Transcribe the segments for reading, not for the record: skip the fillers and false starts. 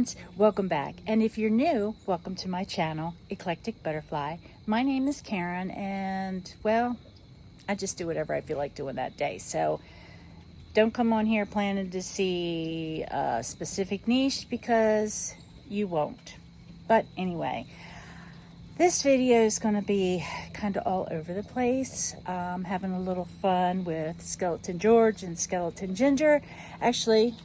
friends, welcome back. And if you're new, welcome to my channel, Eclectic Butterfly. My name is Karen, and well, I just do whatever I feel like doing that day. So don't come on here planning to see a specific niche, because you won't. But anyway, this video is going to be kind of all over the place. Having a little fun with Skeleton George and Skeleton Ginger. Actually,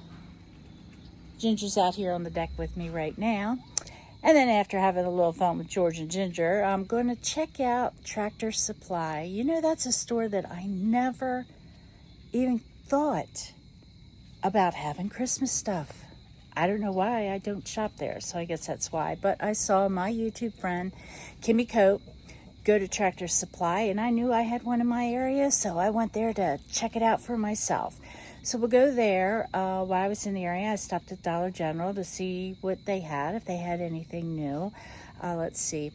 Ginger's out here on the deck with me right now. And then after having a little fun with George and Ginger, I'm going to check out Tractor Supply. You know, that's a store that I never even thought about having Christmas stuff. I don't know why. I don't shop there, so I guess that's why. But I saw my YouTube friend, Kimmy Cope, go to Tractor Supply, and I knew I had one in my area, so I went there to check it out for myself. So we'll go there. While I was in the area, I stopped at Dollar General to see what they had, if they had anything new. Let's see.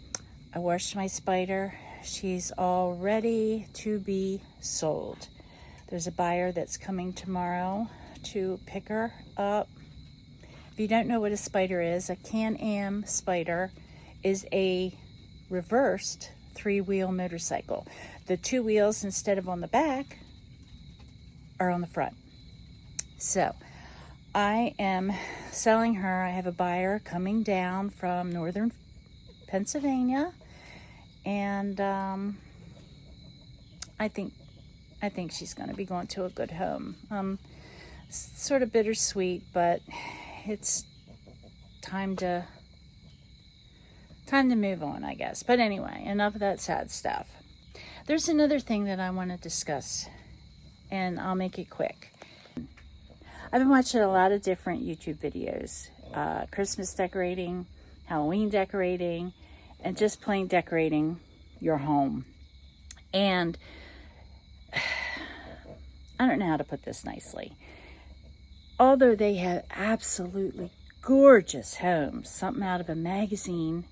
I washed my spider. She's all ready to be sold. There's a buyer that's coming tomorrow to pick her up. If you don't know what a Spyder is, a Can Am Spyder is a reversed 3-wheel motorcycle. The 2 wheels, instead of on the back, are on the front. So I am selling her. I have a buyer coming down from northern Pennsylvania, and I think she's going to be going to a good home. Sort of bittersweet, but it's time to move on, I guess. But anyway, enough of that sad stuff. There's another thing that I want to discuss, and I'll make it quick. I've been watching a lot of different YouTube videos, Christmas decorating, Halloween decorating, and just plain decorating your home. And I don't know how to put this nicely. Although they have absolutely gorgeous homes, something out of a magazine,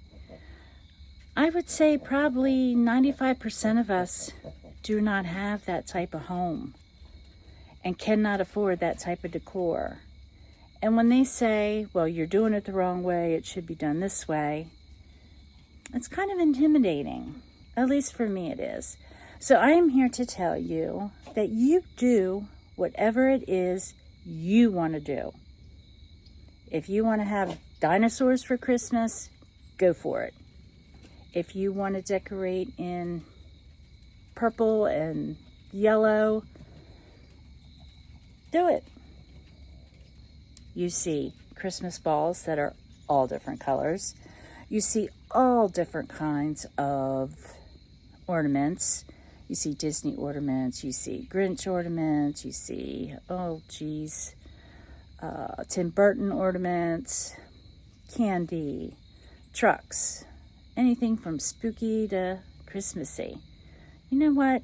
I would say probably 95% of us do not have that type of home and cannot afford that type of decor. And when they say, well, you're doing it the wrong way, it should be done this way, it's kind of intimidating. At least for me it is. So I am here to tell you that you do whatever it is you want to do. If you want to have dinosaurs for Christmas, go for it. If you want to decorate in purple and yellow, do it. You see Christmas balls that are all different colors. You see all different kinds of ornaments. You see Disney ornaments, you see Grinch ornaments, you see, Tim Burton ornaments, candy, trucks, anything from spooky to Christmassy. You know what?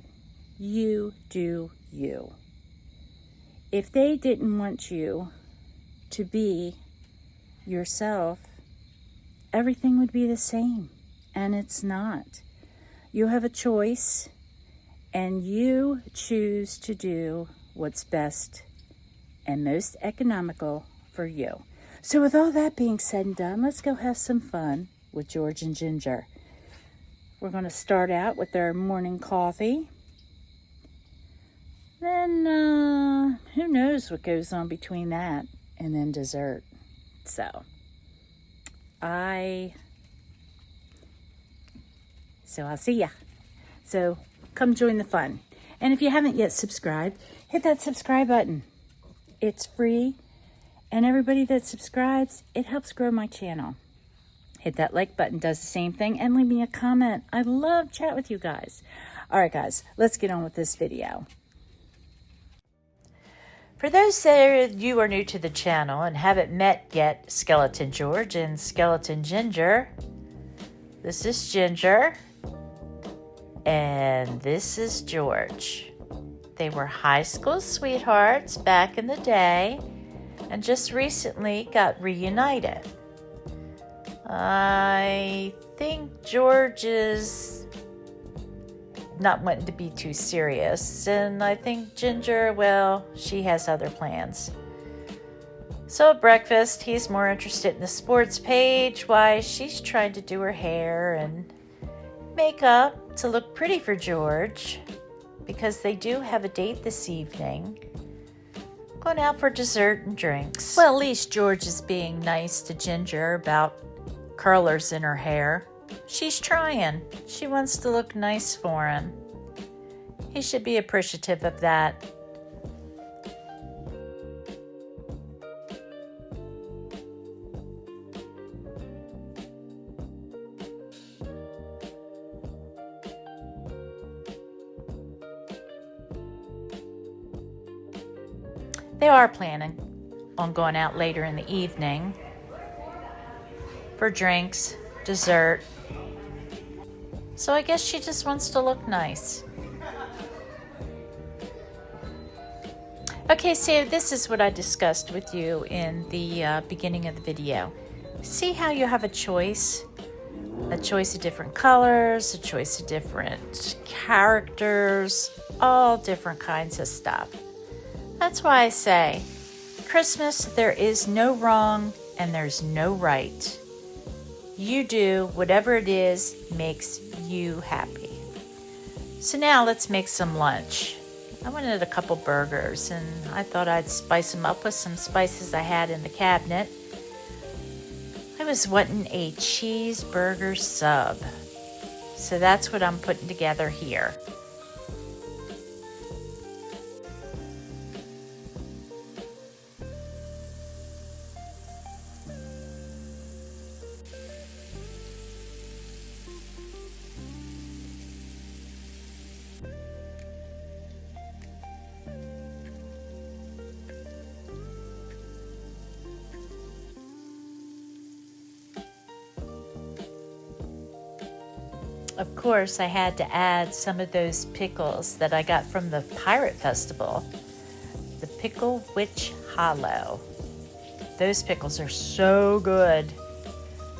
You do you. If they didn't want you to be yourself, everything would be the same, and it's not. You have a choice, and you choose to do what's best and most economical for you. So with all that being said and done, let's go have some fun with George and Ginger. We're going to start out with our morning coffee. Then, who knows what goes on between that and then dessert. So I'll see ya. So come join the fun. And if you haven't yet subscribed, hit that subscribe button. It's free. And everybody that subscribes, it helps grow my channel. Hit that like button, does the same thing, and leave me a comment. I love chat with you guys. All right, guys, let's get on with this video. For those that you are new to the channel and haven't met yet Skeleton George and Skeleton Ginger, this is Ginger. And this is George. They were high school sweethearts back in the day and just recently got reunited. I think George is not wanting to be too serious, and I think Ginger, well, she has other plans. So at breakfast, he's more interested in the sports page while she's trying to do her hair and makeup to look pretty for George, because they do have a date this evening. Going out for dessert and drinks. Well, at least George is being nice to Ginger about curlers in her hair. She's trying. She wants to look nice for him. He should be appreciative of that. They are planning on going out later in the evening for drinks, dessert. So I guess she just wants to look nice. Okay, so this is what I discussed with you in the beginning of the video. See how you have a choice of different colors, a choice of different characters, all different kinds of stuff. That's why I say, Christmas, there is no wrong and there's no right. You do whatever it is makes you happy. So now let's make some lunch. I wanted a couple burgers and I thought I'd spice them up with some spices I had in the cabinet. I was wanting a cheeseburger sub. So that's what I'm putting together here. Of course, I had to add some of those pickles that I got from the Pirate Festival. The Pickle Witch Hollow. Those pickles are so good.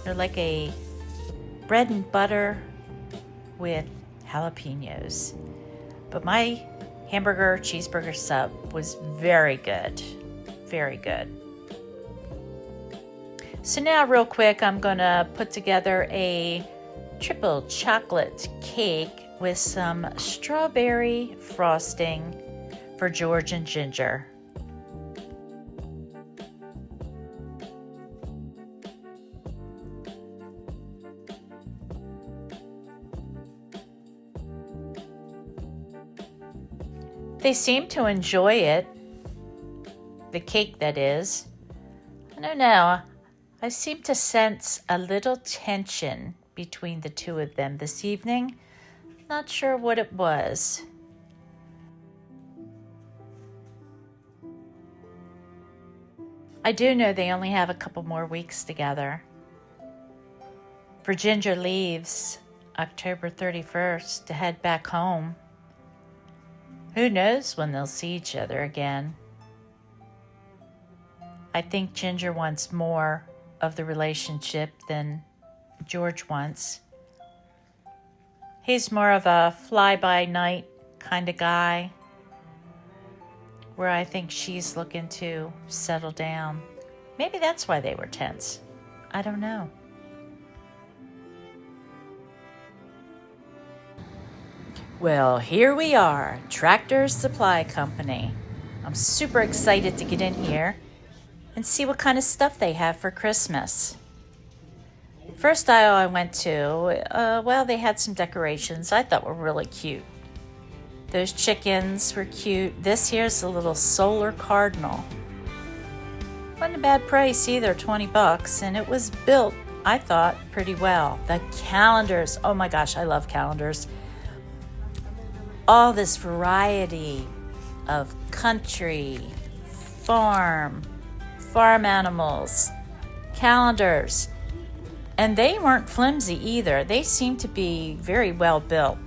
They're like a bread and butter with jalapenos. But my hamburger cheeseburger sub was very good. Very good. So now real quick, I'm gonna put together a triple chocolate cake with some strawberry frosting for George and Ginger. They seem to enjoy it. The cake, that is. I don't know. I seem to sense a little tension between the two of them this evening. Not sure what it was. I do know they only have a couple more weeks together. For Ginger leaves October 31st to head back home. Who knows when they'll see each other again. I think Ginger wants more of the relationship than George wants. He's more of a fly-by-night kind of guy, where I think she's looking to settle down. Maybe that's why they were tense. I don't know. Well, here we are, Tractor Supply Company. I'm super excited to get in here and see what kind of stuff they have for Christmas. First aisle I went to, well, they had some decorations I thought were really cute. Those chickens were cute. This here's a little solar cardinal. Wasn't a bad price either, $20, and it was built, I thought, pretty well. The calendars, oh my gosh, I love calendars. All this variety of country, farm animals, calendars. And they weren't flimsy either. They seemed to be very well built.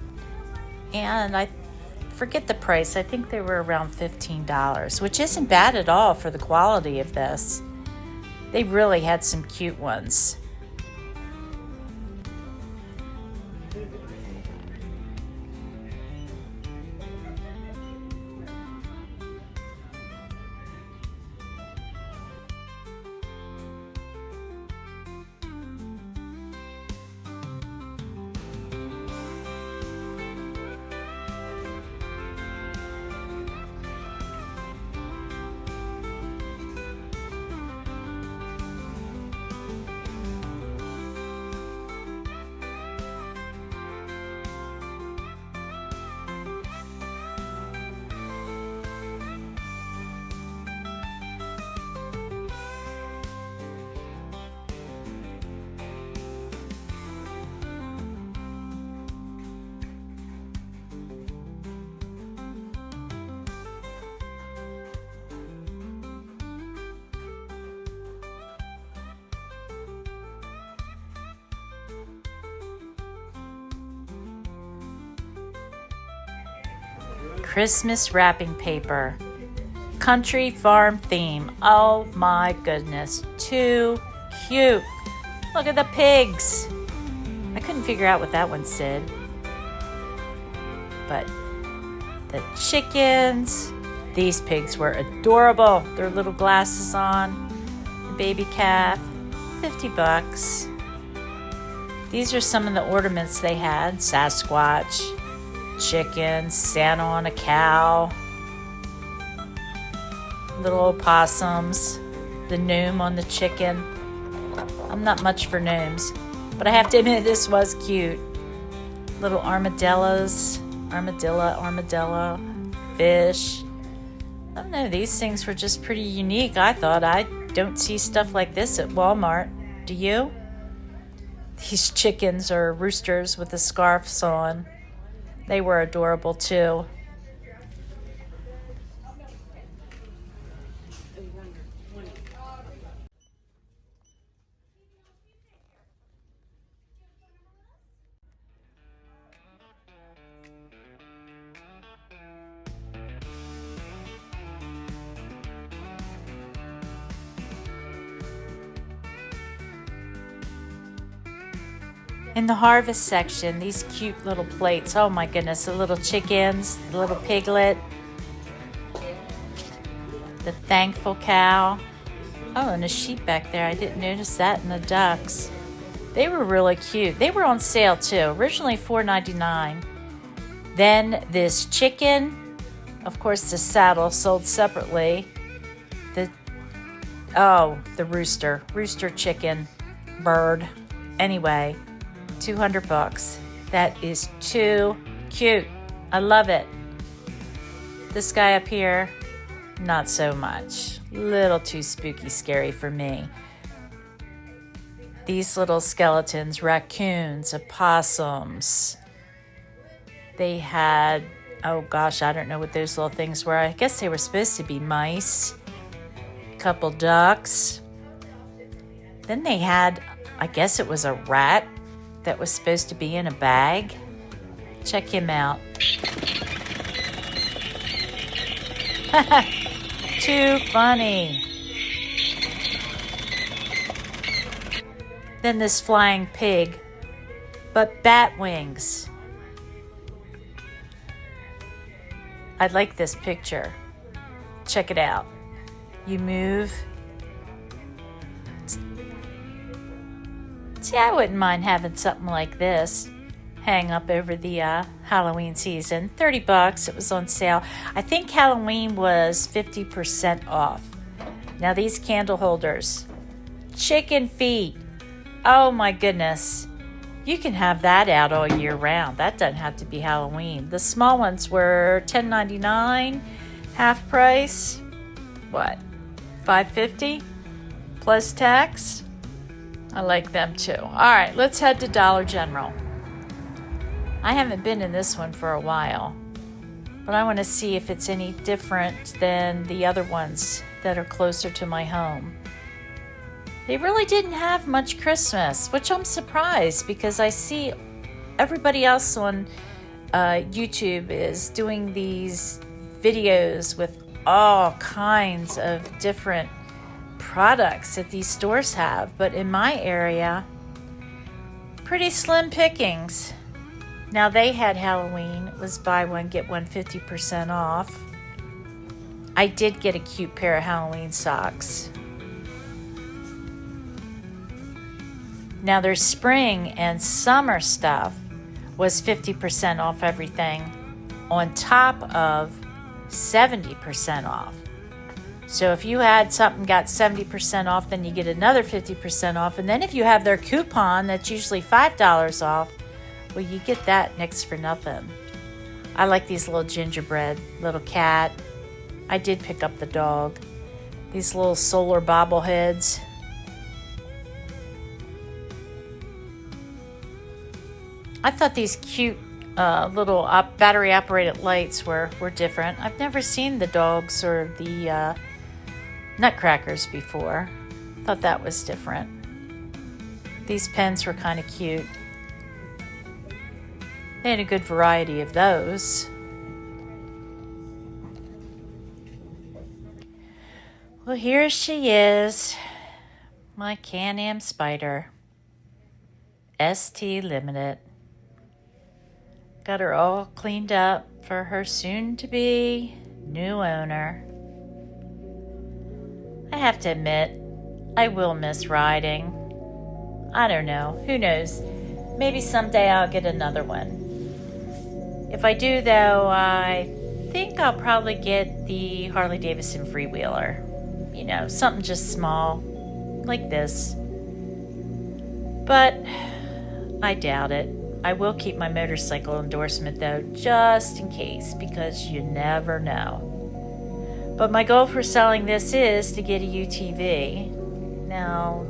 And I forget the price. I think they were around $15, which isn't bad at all for the quality of this. They really had some cute ones. Christmas wrapping paper. Country farm theme. Oh my goodness. Too cute. Look at the pigs. I couldn't figure out what that one said. But the chickens. These pigs were adorable. Their little glasses on. The baby calf. $50. These are some of the ornaments they had. Sasquatch, chicken, Santa on a cow, little opossums, the gnome on the chicken. I'm not much for gnomes, but I have to admit this was cute. Little armadillos, armadillo, fish. I don't know, these things were just pretty unique. I thought I don't see stuff like this at Walmart. Do you? These chickens or roosters with the scarves on. They were adorable too. In the harvest section, these cute little plates. Oh my goodness, the little chickens, the little piglet, the thankful cow. Oh, and a sheep back there. I didn't notice that, and the ducks. They were really cute. They were on sale too. Originally $4.99. Then this chicken, of course the saddle sold separately. The rooster chicken, bird. Anyway, $200. That is too cute. I love it. This guy up here, not so much. Little too spooky, scary for me. These little skeletons, raccoons, opossums. They had, oh gosh, I don't know what those little things were. I guess they were supposed to be mice. A couple ducks. Then they had, I guess it was a rat that was supposed to be in a bag. Check him out. Too funny. Then this flying pig, but bat wings. I like this picture. Check it out. You move. See, I wouldn't mind having something like this hang up over the Halloween season. $30. It was on sale. I think Halloween was 50% off. Now these candle holders. Chicken feet. Oh my goodness. You can have that out all year round. That doesn't have to be Halloween. The small ones were $10.99, half price. What? $5.50 plus tax. I like them too. All right, let's head to Dollar General. I haven't been in this one for a while, but I want to see if it's any different than the other ones that are closer to my home. They really didn't have much Christmas, which I'm surprised because I see everybody else on YouTube is doing these videos with all kinds of different products that these stores have, but in my area, pretty slim pickings. Now they had Halloween. It was buy one, get one 50% off. I did get a cute pair of Halloween socks. Now their spring and summer stuff was 50% off everything on top of 70% off. So if you had something got 70% off, then you get another 50% off. And then if you have their coupon, that's usually $5 off, well, you get that next for nothing. I like these little gingerbread, little cat. I did pick up the dog. These little solar bobbleheads. I thought these cute little battery-operated lights were different. I've never seen the dogs or the nutcrackers before. Thought that was different. These pens were kind of cute. They had a good variety of those. Well, here she is, my Can Am Spyder, ST Limited. Got her all cleaned up for her soon-to-be new owner. I have to admit, I will miss riding. I don't know, who knows? Maybe someday I'll get another one. If I do, though, I think I'll probably get the Harley-Davidson freewheeler. You know, something just small, like this. But I doubt it. I will keep my motorcycle endorsement, though, just in case, because you never know. But my goal for selling this is to get a UTV. Now,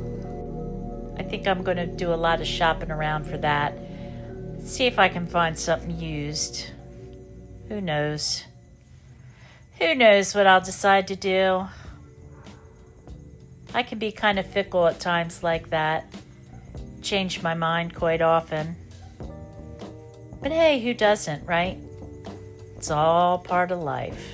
I think I'm going to do a lot of shopping around for that. See if I can find something used. Who knows? Who knows what I'll decide to do? I can be kind of fickle at times like that. Change my mind quite often. But hey, who doesn't, right? It's all part of life.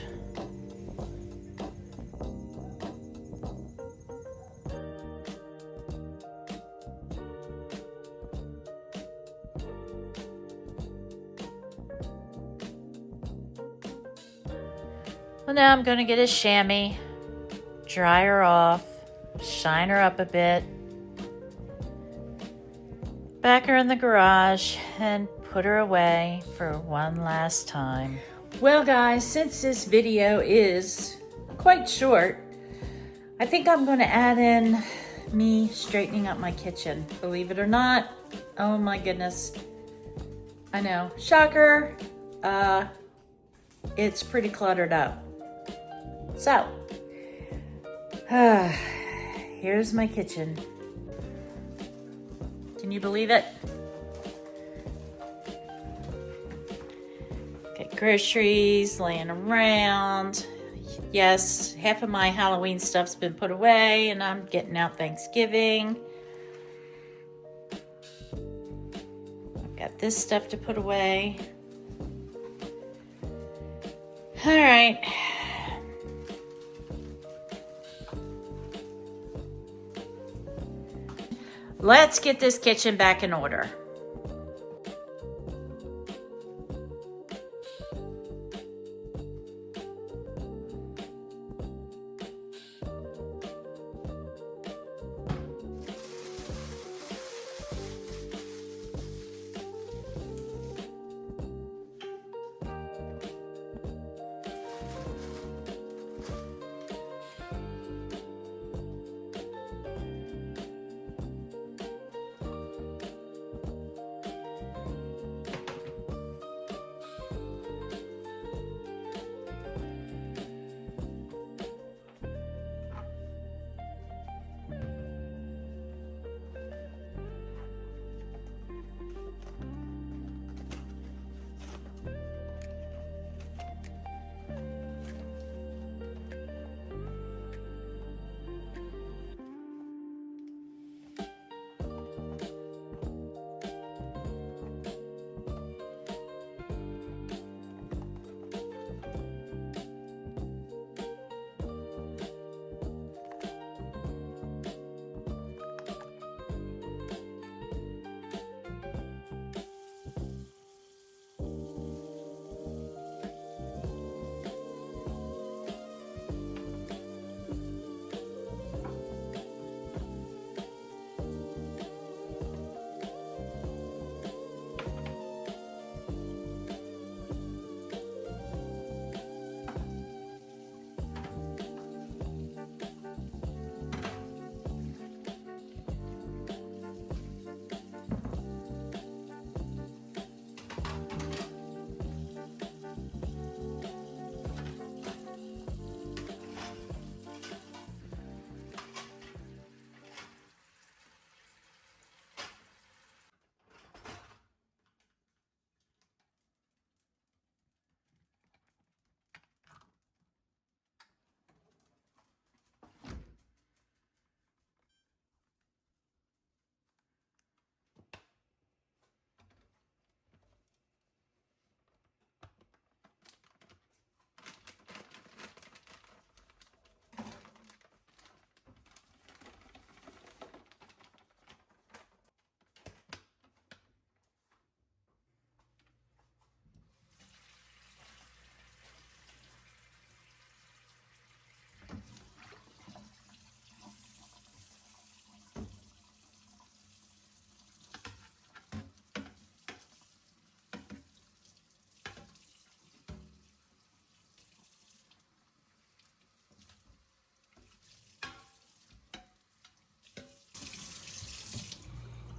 Well, now I'm going to get a chamois, dry her off, shine her up a bit, back her in the garage, and put her away for one last time. Well, guys, since this video is quite short, I think I'm going to add in me straightening up my kitchen. Believe it or not, oh my goodness. I know, shocker, it's pretty cluttered up. So, here's my kitchen. Can you believe it? Got groceries laying around. Yes, half of my Halloween stuff's been put away, and I'm getting out Thanksgiving. I've got this stuff to put away. All right. Let's get this kitchen back in order.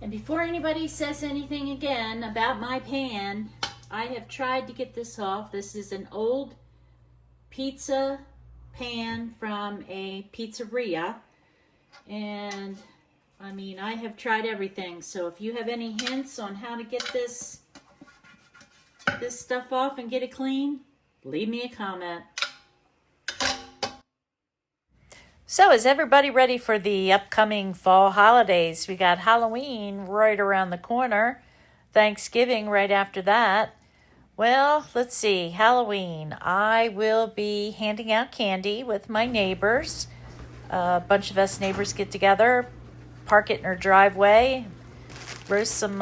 And before anybody says anything again about my pan, I have tried to get this off. This is an old pizza pan from a pizzeria. And I mean, I have tried everything. So if you have any hints on how to get this stuff off and get it clean, leave me a comment. So is everybody ready for the upcoming fall holidays? We got Halloween right around the corner. Thanksgiving right after that. Well, let's see. Halloween. I will be handing out candy with my neighbors. A bunch of us neighbors get together, park it in our driveway, roast some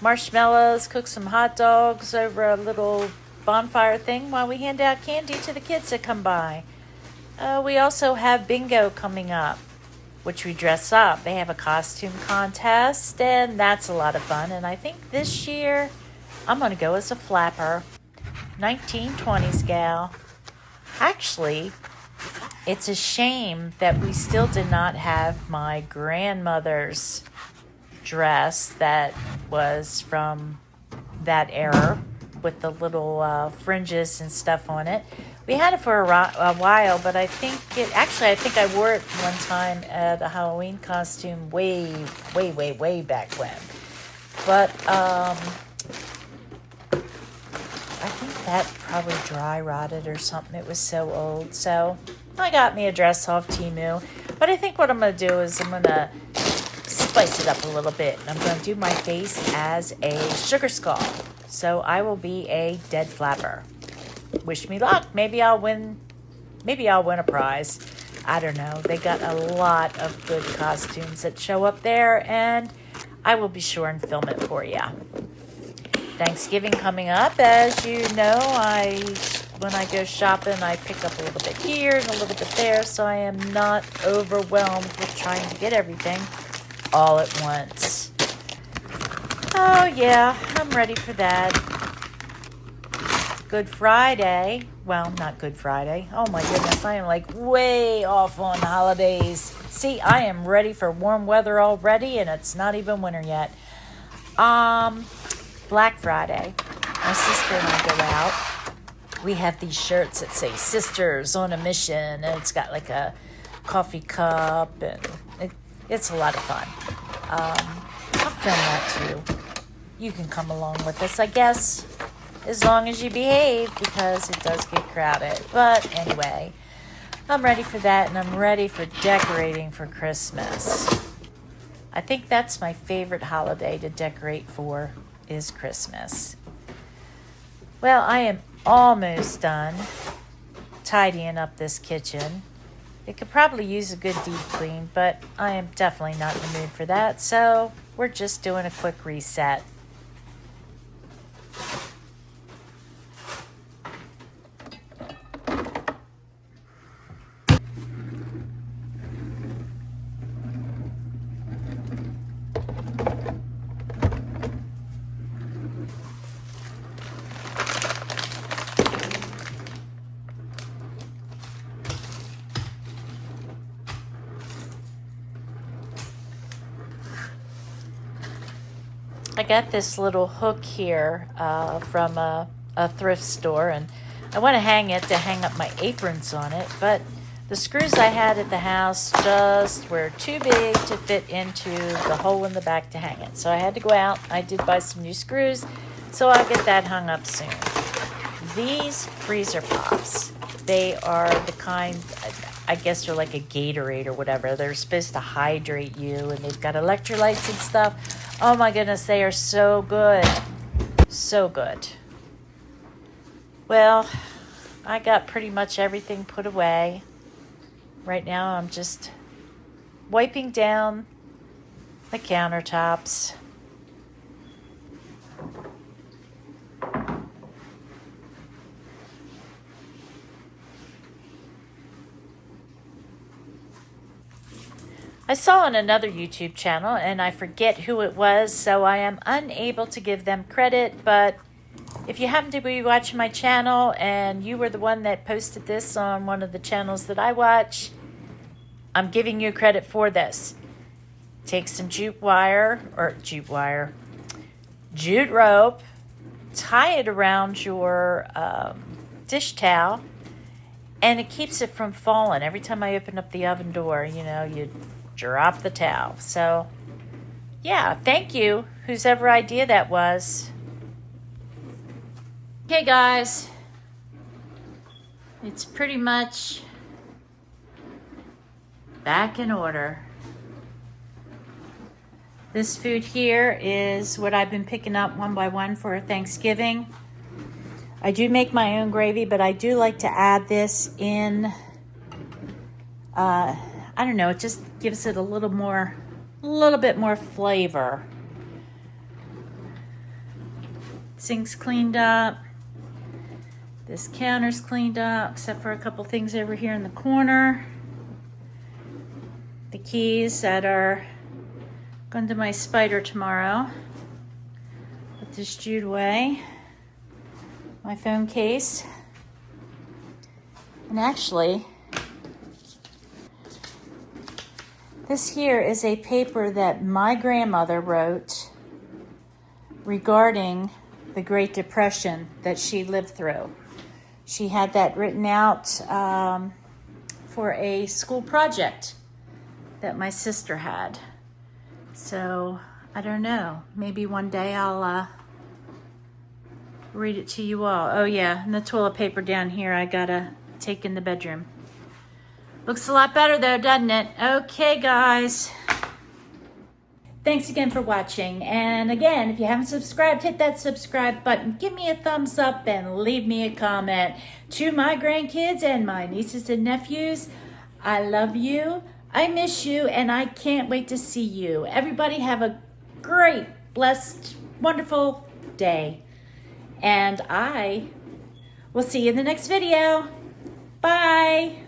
marshmallows, cook some hot dogs over a little bonfire thing while we hand out candy to the kids that come by. We also have bingo coming up, which we dress up. They have a costume contest, and that's a lot of fun. And I think this year I'm going to go as a flapper, 1920s gal. Actually, it's a shame that we still did not have my grandmother's dress that was from that era with the little fringes and stuff on it. We had it for a while, but I think I wore it one time at a Halloween costume way back when. But I think that probably dry rotted or something. It was so old. So I got me a dress off Temu. But I think what I'm going to do is I'm going to spice it up a little bit. I'm going to do my face as a sugar skull. So I will be a dead flapper. Wish me luck. Maybe I'll win a prize. I don't know. They got a lot of good costumes that show up there, and I will be sure and film it for you. Thanksgiving coming up. As you know, when I go shopping, I pick up a little bit here and a little bit there, so I am not overwhelmed with trying to get everything all at once. Oh yeah, I'm ready for that. Good Friday. Well, not Good Friday. Oh my goodness, I am like way off on holidays. See, I am ready for warm weather already, and it's not even winter yet. Black Friday. My sister and I go out. We have these shirts that say Sisters on a Mission, and it's got like a coffee cup, and it's a lot of fun. I'll film that too. You can come along with us, I guess, as long as you behave, because it does get crowded. But anyway, I'm ready for that, and I'm ready for decorating for Christmas. I think that's my favorite holiday to decorate for, is Christmas. Well, I am almost done tidying up this kitchen. It could probably use a good deep clean, but I am definitely not in the mood for that, so we're just doing a quick reset. I got this little hook here from a thrift store, and I want to hang it to hang up my aprons on it, but the screws I had at the house just were too big to fit into the hole in the back to hang it. So I had to go out. I did buy some new screws, so I'll get that hung up soon. These freezer pops, they are the kind, I guess they're like a Gatorade or whatever. They're supposed to hydrate you, and they've got electrolytes and stuff. Oh my goodness, they are so good. So good. Well, I got pretty much everything put away. Right now I'm just wiping down the countertops. I saw on another YouTube channel, and I forget who it was, so I am unable to give them credit, but if you happen to be watching my channel and you were the one that posted this on one of the channels that I watch, I'm giving you credit for this. take some jute rope, tie it around your dish towel, and it keeps it from falling. Every time I open up the oven door, you know, you drop the towel. So, yeah, thank you, whose ever idea that was. Okay, guys, it's pretty much back in order. This food here is what I've been picking up one by one for Thanksgiving. I do make my own gravy, but I do like to add this in. I don't know, it just gives it a little bit more flavor. Sink's cleaned up. This counter's cleaned up, except for a couple things over here in the corner. The keys that are going to my Spyder tomorrow. Put this jute away. My phone case. And actually, this here is a paper that my grandmother wrote regarding the Great Depression that she lived through. She had that written out for a school project that my sister had. So, I don't know. Maybe one day I'll read it to you all. Oh yeah, and the toilet paper down here I gotta take in the bedroom. Looks a lot better though, doesn't it? Okay, guys. Thanks again for watching. And again, if you haven't subscribed, hit that subscribe button. Give me a thumbs up and leave me a comment. To my grandkids and my nieces and nephews, I love you, I miss you, and I can't wait to see you. Everybody have a great, blessed, wonderful day. And I will see you in the next video. Bye.